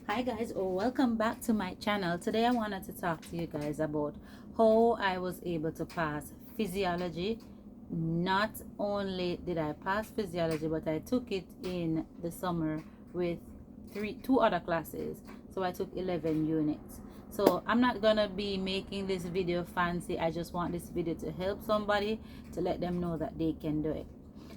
Hi guys, welcome back to my channel. Today I wanted to talk to you guys about how I was able to pass physiology. Not only did I pass physiology, but I took it in the summer with two other classes. So I took 11 units. So I'm not gonna be making this video fancy. I just want this video to help somebody, to let them know that they can do it.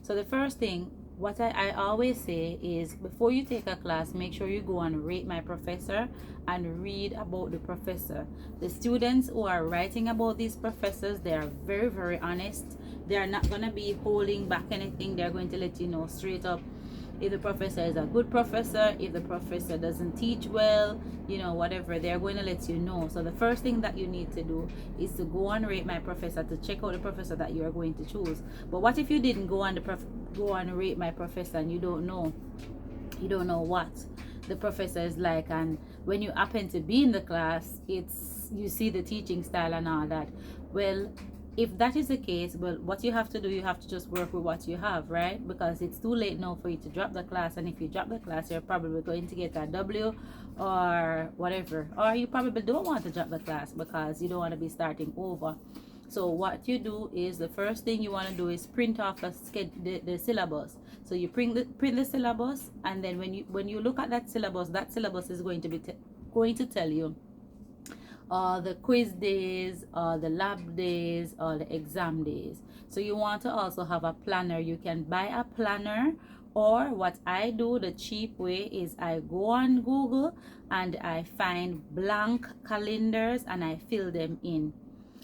So the first thing, what I always say is, before you take a class, make sure you go and rate my professor and read about the professor. The students who are writing about these professors, they are very, very honest. They are not going to be holding back anything. They're going to let you know straight up if the professor is a good professor, if the professor doesn't teach well, whatever, they're going to let you know. So the first thing that you need to do is to go and rate my professor, to check out the professor that you are going to choose. But what if you didn't go and rate my professor and you don't know what the professor is like, and when you happen to be in the class, you see the teaching style and all that? Well, if that is the case, well, what you have to do, you have to just work with what you have, right? Because it's too late now for you to drop the class, and if you drop the class, you're probably going to get a W or whatever, or you probably don't want to drop the class because you don't want to be starting over. So what you do is, the first thing you want to do is print off the syllabus. So you print the syllabus, and then when you look at that syllabus is going to be going to tell you the quiz days, the lab days, or the exam days. So you want to also have a planner. You can buy a planner, or what I do, the cheap way, is I go on Google and I find blank calendars and I fill them in.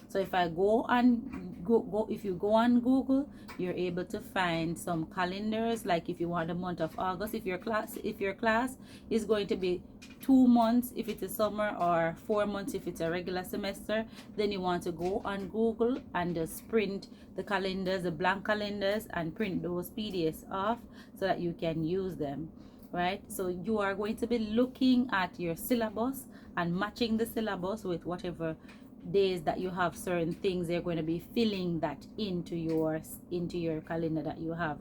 So if I if you go on Google, you're able to find some calendars. Like if you want the month of August, if your class is going to be 2 months if it's a summer, or 4 months if it's a regular semester, then you want to go on Google and just print the calendars, the blank calendars, and print those PDFs off so that you can use them. Right? So you are going to be looking at your syllabus and matching the syllabus with whatever days that you have certain things. They're going to be filling that into your calendar that you have.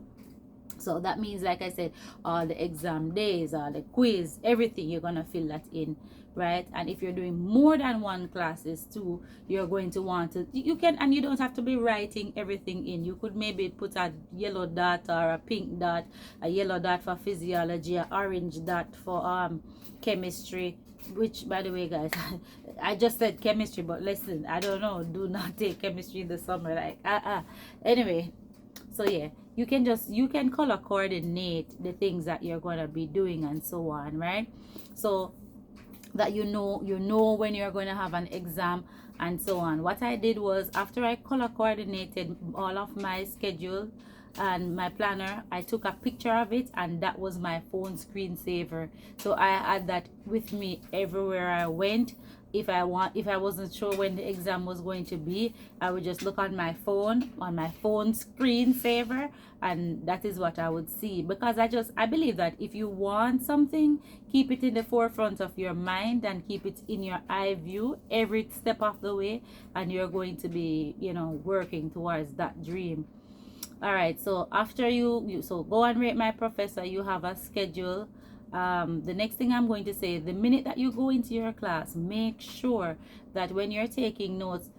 So that means, like I said, all the exam days, all the quiz, everything, you're going to fill that in, right? And if you're doing more than one classes too, you're going to want to, you can, and you don't have to be writing everything in. You could maybe put a yellow dot or a pink dot, a yellow dot for physiology, a orange dot for chemistry, which, by the way, guys, I just said chemistry, but listen, I don't know, do not take chemistry in the summer, like anyway. So yeah, you can color coordinate the things that you're going to be doing and so on, right? So that you know when you're going to have an exam and so on. What I did was, after I color coordinated all of my schedule and my planner, I took a picture of it, and that was my phone screensaver. So I had that with me everywhere I went. If I wasn't sure when the exam was going to be, I would just look on my phone screensaver, and that is what I would see. Because I believe that if you want something, keep it in the forefront of your mind and keep it in your eye view every step of the way, and you're going to be working towards that dream. All right, so after so go and rate my professor, you have a schedule. The next thing I'm going to say, the minute that you go into your class, make sure that when you're taking notes,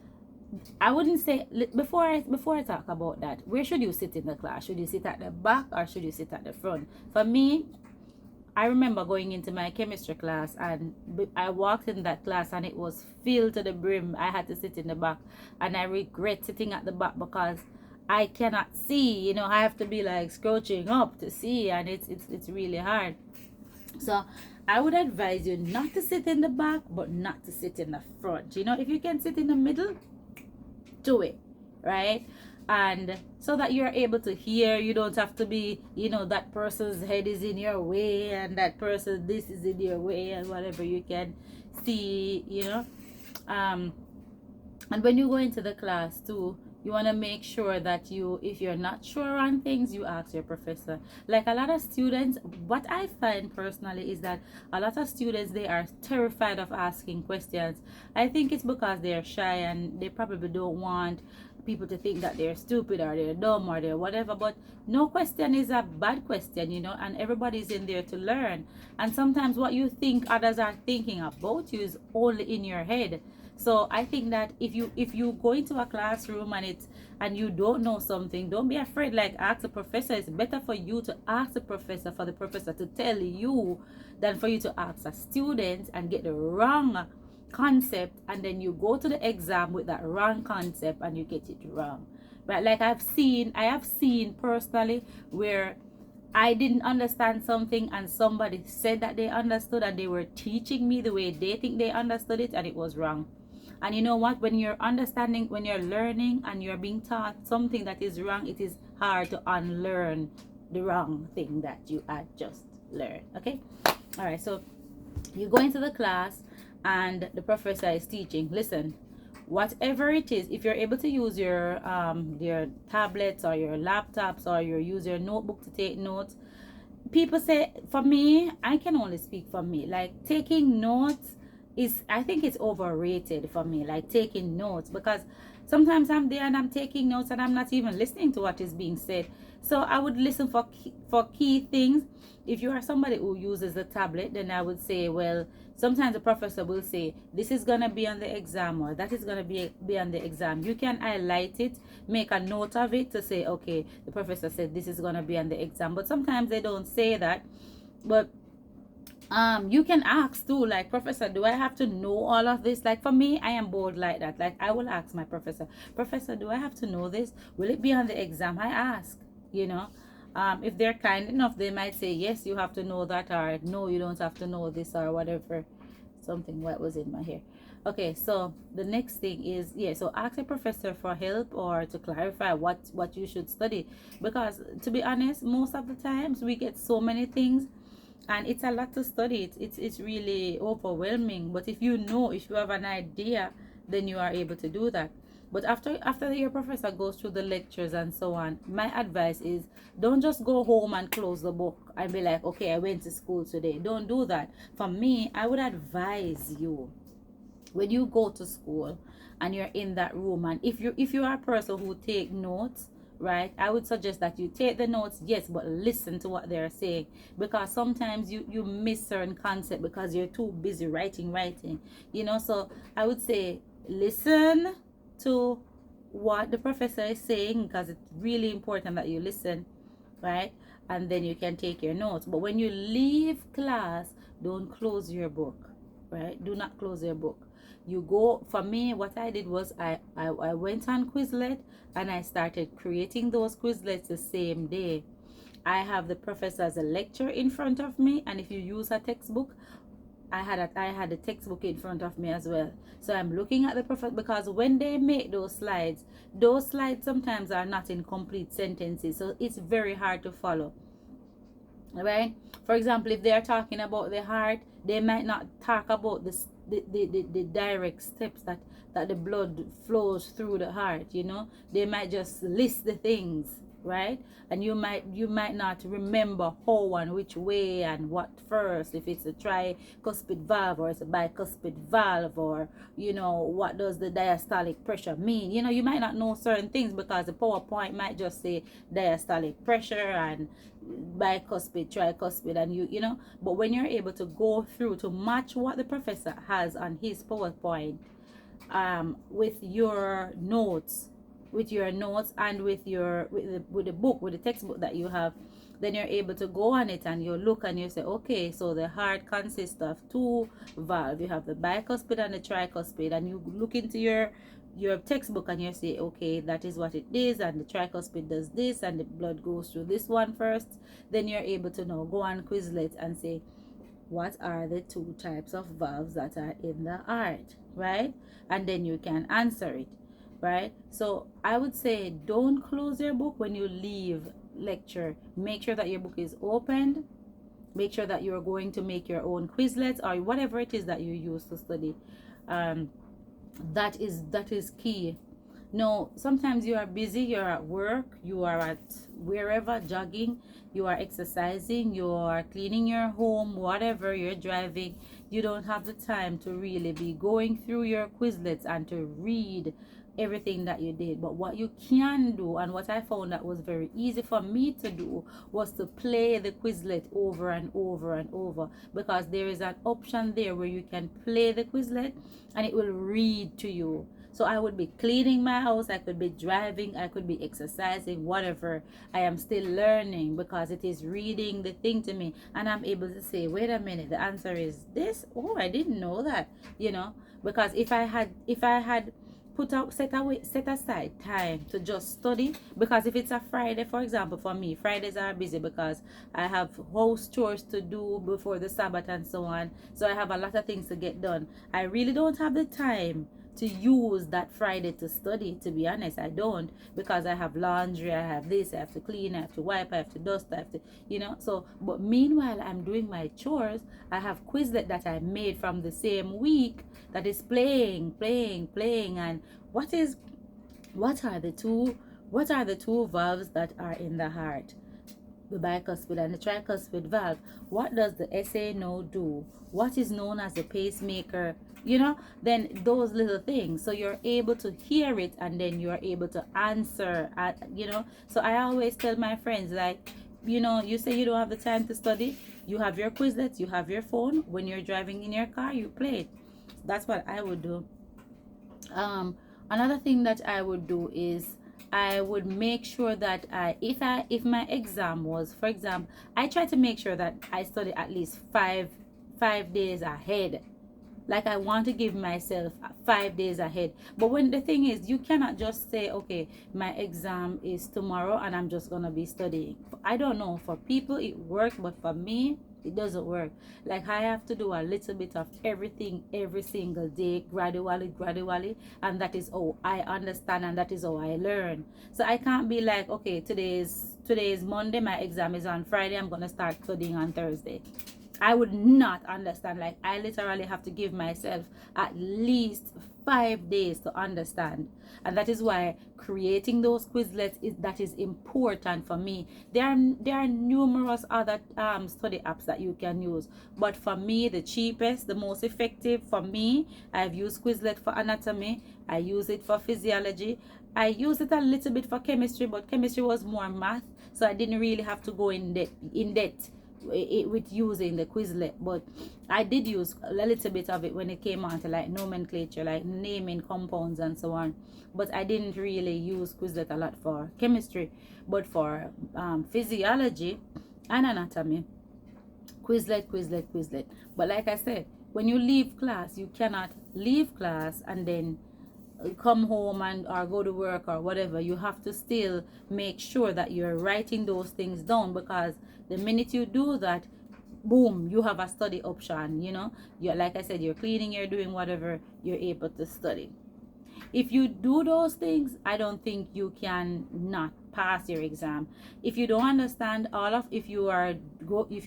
I wouldn't say, before I talk about that, where should you sit in the class? Should you sit at the back or should you sit at the front? For me, I remember going into my chemistry class, and I walked in that class and it was filled to the brim. I had to sit in the back, and I regret sitting at the back because I cannot see. I have to be like scrouching up to see, and it's really hard. So I would advise you not to sit in the back, but not to sit in the front. If you can sit in the middle, do it, right? And so that you're able to hear, you don't have to be, that person's head is in your way and that person this is in your way and whatever. You can see, and when you go into the class too, you want to make sure that if you're not sure on things, you ask your professor. Like a lot of students, what I find personally is that a lot of students, they are terrified of asking questions. I think it's because they're shy and they probably don't want people to think that they're stupid or they're dumb or they're whatever. But no question is a bad question, you know, and everybody's in there to learn. And sometimes what you think others are thinking about you is only in your head. So I think that if you go into a classroom and you don't know something, don't be afraid. Like, ask the professor. It's better for you to ask the professor, for the professor to tell you, than for you to ask a student and get the wrong concept, and then you go to the exam with that wrong concept and you get it wrong. Right? Like, I have seen personally where I didn't understand something and somebody said that they understood, and they were teaching me the way they think they understood it, and it was wrong. And you know what? When you're understanding, when you're learning and you're being taught something that is wrong, it is hard to unlearn the wrong thing that you had just learned. Okay? All right. So you go into the class and the professor is teaching. Listen, whatever it is, if you're able to use your tablets or your laptops, or you use your notebook to take notes, people say, for me, I can only speak for me, like, taking notes is, I think it's overrated for me, like taking notes, because sometimes I'm there and I'm taking notes and I'm not even listening to what is being said. So I would listen for key things. If you are somebody who uses a tablet, then I would say, well, sometimes the professor will say, this is going to be on the exam, or that is going to be on the exam. You can highlight it, make a note of it to say, okay, the professor said this is going to be on the exam. But sometimes they don't say that. But you can ask too, like, professor, do I have to know all of this? Like, for me, I am bold like that. Like, I will ask my professor, professor, do I have to know this? Will it be on the exam? I ask, you know. If they're kind enough, they might say, yes, you have to know that, or no, you don't have to know this, or whatever. Something wet was in my hair. Okay, so the next thing is, yeah, so ask a professor for help or to clarify what you should study, because to be honest, most of the times we get so many things and it's a lot to study. It's really overwhelming. But if you know, if you have an idea, then you are able to do that. But after your professor goes through the lectures and so on, my advice is, don't just go home and close the book and be like, okay, I went to school today. Don't do that. For me, I would advise you, when you go to school and you're in that room, and if you are a person who take notes, right, I would suggest that you take the notes, yes, but listen to what they're saying, because sometimes you miss certain concept because you're too busy writing, you know. So I would say, listen to what the professor is saying, because it's really important that you listen, right? And then you can take your notes. But when you leave class, don't close your book, right? Do not close your book. You go, for me, what I did was I went on Quizlet and I started creating those Quizlets the same day. I have the professor's lecture in front of me, and if you use a textbook, I had a textbook in front of me as well. So I'm looking at the professor, because when they make those slides sometimes are not in complete sentences, so it's very hard to follow. Right? For example, if they are talking about the heart, they might not talk about the direct steps that the blood flows through the heart, you know. They might just list the things, right? And you might not remember how and which way and what first, if it's a tricuspid valve or it's a bicuspid valve, or, you know, what does the diastolic pressure mean. You know, you might not know certain things because the PowerPoint might just say diastolic pressure and bicuspid, tricuspid, and you know. But when you're able to go through to match what the professor has on his PowerPoint, with your notes, and with the book, with the textbook that you have, then you're able to go on it and you look and you say, okay, so the heart consists of two valves. You have the bicuspid and the tricuspid, and you look into your textbook and you say, okay, that is what it is, and the tricuspid does this, and the blood goes through this one first. Then you're able to now go on Quizlet and say, what are the two types of valves that are in the heart, right? And then you can answer it, right? So I would say, don't close your book when you leave lecture. Make sure that your book is opened. Make sure that you're going to make your own Quizlets or whatever it is that you use to study. That is key. No, sometimes you are busy, you're at work, you are at wherever, jogging, you are exercising, you are cleaning your home, whatever, you're driving. You don't have the time to really be going through your Quizlets and to read everything that you did. But what you can do, and what I found that was very easy for me to do, was to play the Quizlet over and over and over, because there is an option there where you can play the Quizlet and it will read to you. So I would be cleaning my house, I could be driving, I could be exercising, whatever. I am still learning because it is reading the thing to me, and I'm able to say, wait a minute, the answer is this. Oh, I didn't know that, because if I had set aside time to just study, because if it's a Friday, for example, for me, Fridays are busy because I have house chores to do before the Sabbath and so on, so I have a lot of things to get done. I really don't have the time to use that Friday to study, to be honest. I don't, because I have laundry, I have this, I have to clean, I have to wipe, I have to dust, I have to, so, but meanwhile I'm doing my chores, I have Quizlet that I made from the same week that is playing. And what are the two valves that are in the heart? The bicuspid and the tricuspid valve. What does the SA node do? What is known as the pacemaker? Then those little things. So you're able to hear it, and then you're able to answer. So I always tell my friends, like, you say you don't have the time to study. You have your Quizlet, you have your phone. When you're driving in your car, you play it. That's what I would do. Another thing that I would do is I would make sure that if my exam was, for example, I try to make sure that I study at least five days ahead. Like, I want to give myself 5 days ahead. But when the thing is, you cannot just say, okay, my exam is tomorrow and I'm just gonna be studying. I don't know, for people it works, but for me it doesn't work. Like, I have to do a little bit of everything every single day, gradually, and that is how I understand, and that is how I learn. So I can't be like, okay, today is Monday, my exam is on Friday, I'm gonna start studying on Thursday. I would not understand. Like, I literally have to give myself at least 5 days to understand. And that is why creating those Quizlets is important for me. There are numerous other study apps that you can use, but for me, the cheapest, the most effective for me, I've used Quizlet for anatomy. I use it for physiology. I use it a little bit for chemistry, but chemistry was more math, so I didn't really have to go in depth with using the Quizlet. But I did use a little bit of it when it came on to like nomenclature, like naming compounds and so on. But I didn't really use Quizlet a lot for chemistry. But for physiology and anatomy, Quizlet. But like I said, when you leave class, you cannot leave class and then come home and or go to work or whatever. You have to still make sure that you're writing those things down, because the minute you do that, boom, you have a study option. You're, like I said, you're cleaning, you're doing whatever, you're able to study. If you do those things, I don't think you can not pass your exam. If you don't understand all of, if you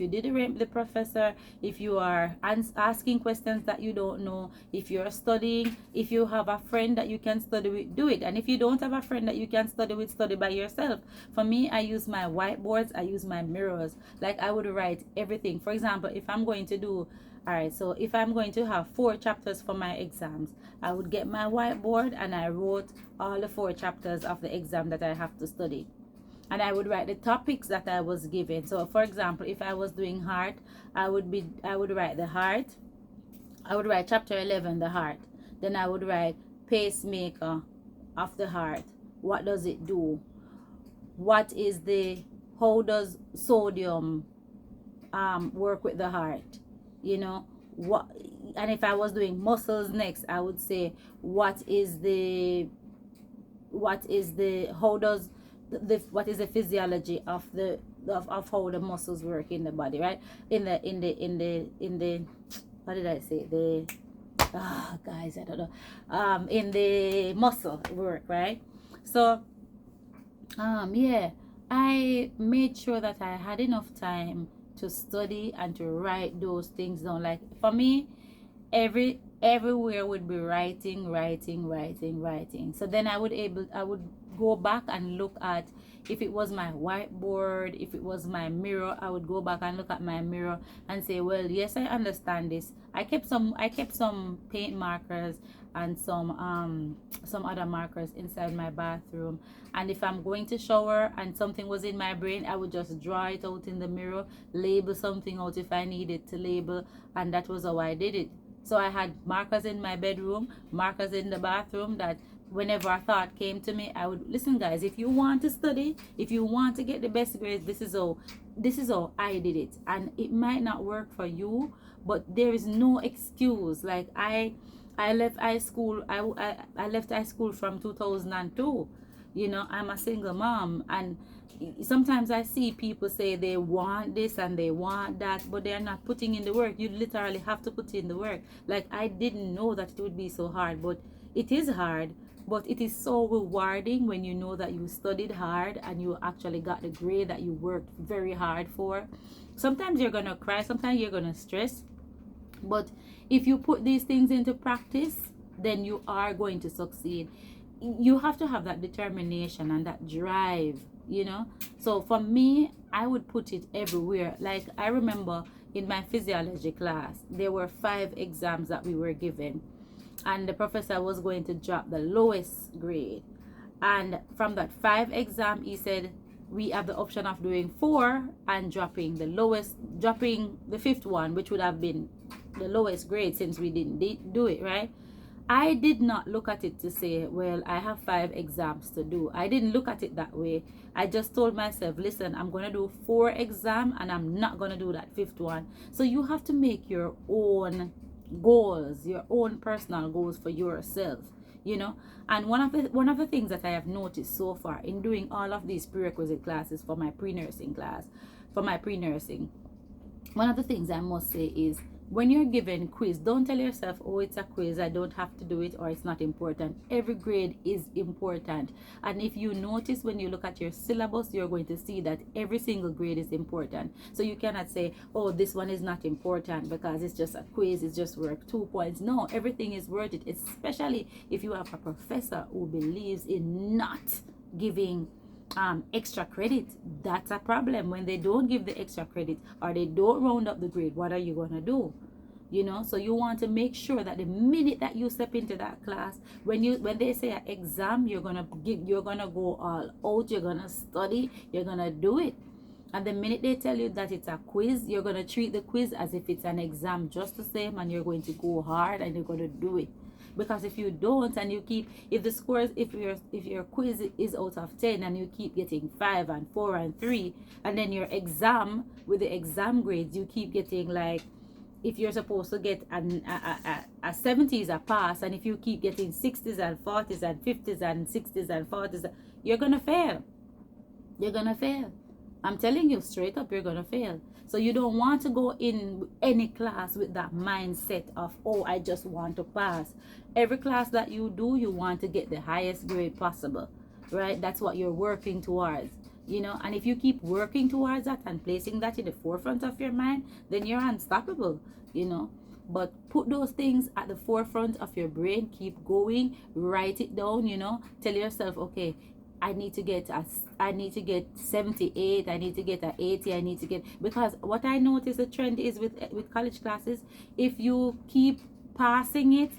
did the professor, if you are asking questions that you don't know, if you're studying, if you have a friend that you can study with, do it. And if you don't have a friend that you can study with, study by yourself. For me, I use my whiteboards, I use my mirrors. Like, I would write everything. For example, if I'm going to do, alright, so if I'm going to have 4 chapters for my exams, I would get my whiteboard and I wrote all the 4 chapters of the exam that I have to study. And I would write the topics that I was given. So for example, if I was doing heart, I would write the heart. I would write chapter 11, the heart. Then I would write pacemaker of the heart. What does it do? How does sodium work with the heart? And if I was doing muscles next, I would say what is the physiology of how the muscles work in the body, right? In the what did I say? Guys, I don't know. In the muscle work, right? So yeah, I made sure that I had enough time to study and to write those things down. Like, for me, everywhere would be writing. So then I would go back and look at If it was my whiteboard, if it was my mirror, I would go back and look at my mirror and say, well, yes, I understand this. I kept some paint markers and some other markers inside my bathroom. And if I'm going to shower and something was in my brain, I would just draw it out in the mirror, label something out if I needed to label, and that was how I did it. So I had markers in my bedroom, markers in the bathroom, that whenever a thought came to me, I would listen, guys. If you want to study, if you want to get the best grades, this is how I did it. And it might not work for you, but there is no excuse. Like I left high school. I left high school from 2002. I'm a single mom, and sometimes I see people say they want this and they want that, but they're not putting in the work. You literally have to put in the work. Like, I didn't know that it would be so hard, but it is hard. But it is so rewarding when you know that you studied hard and you actually got the grade that you worked very hard for. Sometimes you're gonna cry, sometimes you're gonna stress, but if you put these things into practice, then you are going to succeed. You have to have that determination and that drive. So for me, I would put it everywhere. Like, I remember in my physiology class, there were 5 exams that we were given, and the professor was going to drop the lowest grade. And from that 5 exam, he said we have the option of doing 4 and dropping the 5th one, which would have been the lowest grade since we didn't do it, right? I did not look at it to say, well, I have 5 exams to do. I didn't look at it that way. I just told myself, listen, I'm going to do 4 exams and I'm not going to do that 5th one. So you have to make your own goals, your own personal goals for yourself. And one of the things that I have noticed so far in doing all of these prerequisite classes for my pre-nursing, one of the things I must say is, when you're given quiz, don't tell yourself, oh, it's a quiz, I don't have to do it, or it's not important. Every grade is important. And if you notice, when you look at your syllabus, you're going to see that every single grade is important. So you cannot say, oh, this one is not important because it's just a quiz, it's just worth 2 points. No, everything is worth it, especially if you have a professor who believes in not giving extra credit. That's a problem. When they don't give the extra credit or they don't round up the grade, what are you gonna do? So you want to make sure that the minute that you step into that class, when they say an exam, you're gonna go all out, you're gonna study, you're gonna do it. And the minute they tell you that it's a quiz, you're gonna treat the quiz as if it's an exam just the same, and you're going to go hard and you're gonna do it. Because if you don't, and you keep, if your quiz is out of 10 and you keep getting 5 and 4 and 3, and then your exam, with the exam grades, you keep getting, like, if you're supposed to get a 70 is a pass, and if you keep getting 60s and 40s and 50s and 60s and 40s, you're gonna fail. I'm telling you straight up, you're gonna fail. So you don't want to go in any class with that mindset of, oh, I just want to pass. Every class that you do, you want to get the highest grade possible, right? That's what you're working towards. And if you keep working towards that and placing that in the forefront of your mind, then you're unstoppable. But put those things at the forefront of your brain. Keep going, write it down. Tell yourself, okay, I need to get 78, I need to get 80, I need to get, because what I notice the trend is with college classes, if you keep passing it,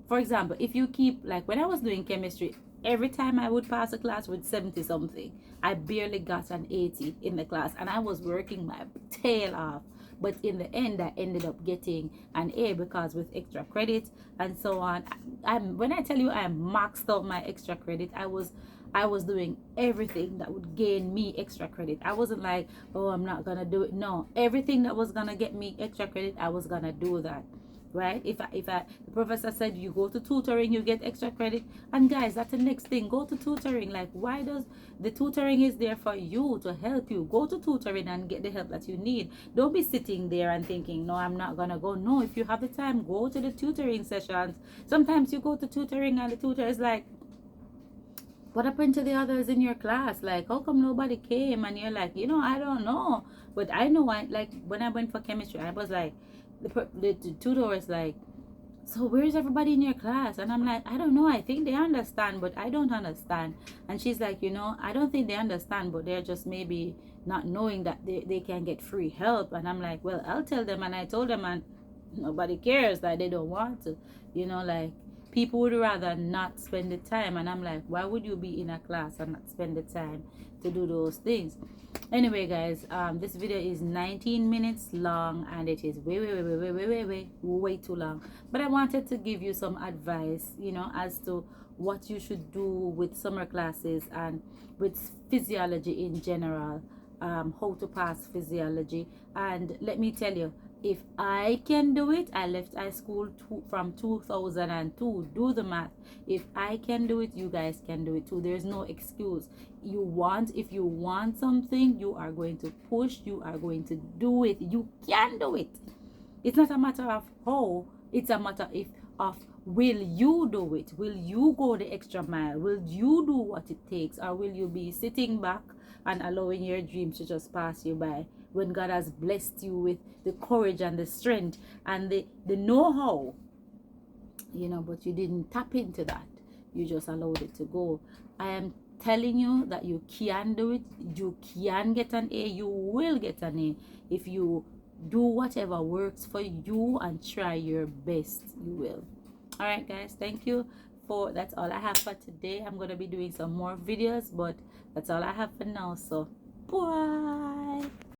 for example, if you keep, like when I was doing chemistry, every time I would pass a class with 70 something, I barely got an 80 in the class, and I was working my tail off. But in the end, I ended up getting an A, because with extra credit and so on, when I tell you I maxed out my extra credit, I was doing everything that would gain me extra credit. I wasn't like, oh, I'm not gonna do it. No, everything that was gonna get me extra credit, I was gonna do that, right? If the professor said you go to tutoring, you get extra credit. And guys, that's the next thing. Go to tutoring. Like, why does the tutoring is there for you, to help you? Go to tutoring and get the help that you need. Don't be sitting there and thinking, no, I'm not gonna go. No, if you have the time, go to the tutoring sessions. Sometimes you go to tutoring and the tutor is like, what happened to the others in your class? Like, how come nobody came? And you're like, I don't know. But I know, like, when I went for chemistry, I was like, the tutor was like, so where's everybody in your class? And I'm like, I don't know, I think they understand, but I don't understand. And she's like, you know, I don't think they understand, but they're just maybe not knowing that they can get free help. And I'm like, well, I'll tell them. And I told them, and nobody cares, that they don't want to, you know, like people would rather not spend the time. And I'm like, why would you be in a class and not spend the time to do those things? Anyway, guys, this video is 19 minutes long, and it is way too long. But I wanted to give you some advice, you know, as to what you should do with summer classes and with physiology in general, how to pass physiology. And let me tell you, if I can do it, I left high school from 2002. Do the math. If I can do it, you guys can do it too. There's no excuse. If you want something, you are going to push, you are going to do it. You can do it. It's not a matter of how, it's a matter of will you do it? Will you go the extra mile? Will you do what it takes? Or will you be sitting back and allowing your dreams to just pass you by when God has blessed you with the courage and the strength and the know-how, you know, but you didn't tap into that. You just allowed it to go. I am telling you that you can do it. You can get an A. You will get an A if you do whatever works for you and try your best. You will. All right, guys, thank you. That's all I have for today. I'm going to be doing some more videos, but that's all I have for now. So bye.